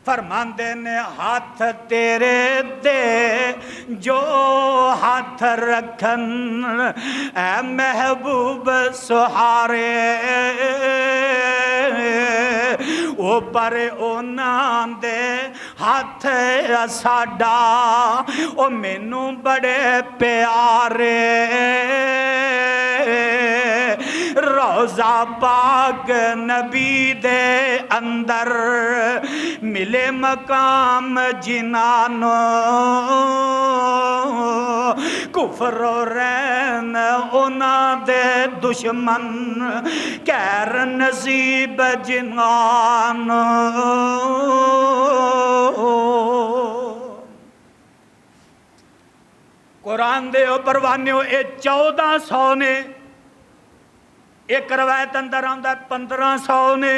فرماندے نے ہاتھ تیرے دے جو ہاتھ رکھن اے محبوب سہارے او پر اونا دے ہاتھ ساڈا او مینوں بڑے پیارے روزہ پاک نبی دے اندر ملے مقام جنانو کفر و رین اونا دے دشمن کیر نصیب جنانو قرآن دے پروانیوں اے 1400 نے ایک روایت اندر آندہ 1500 نے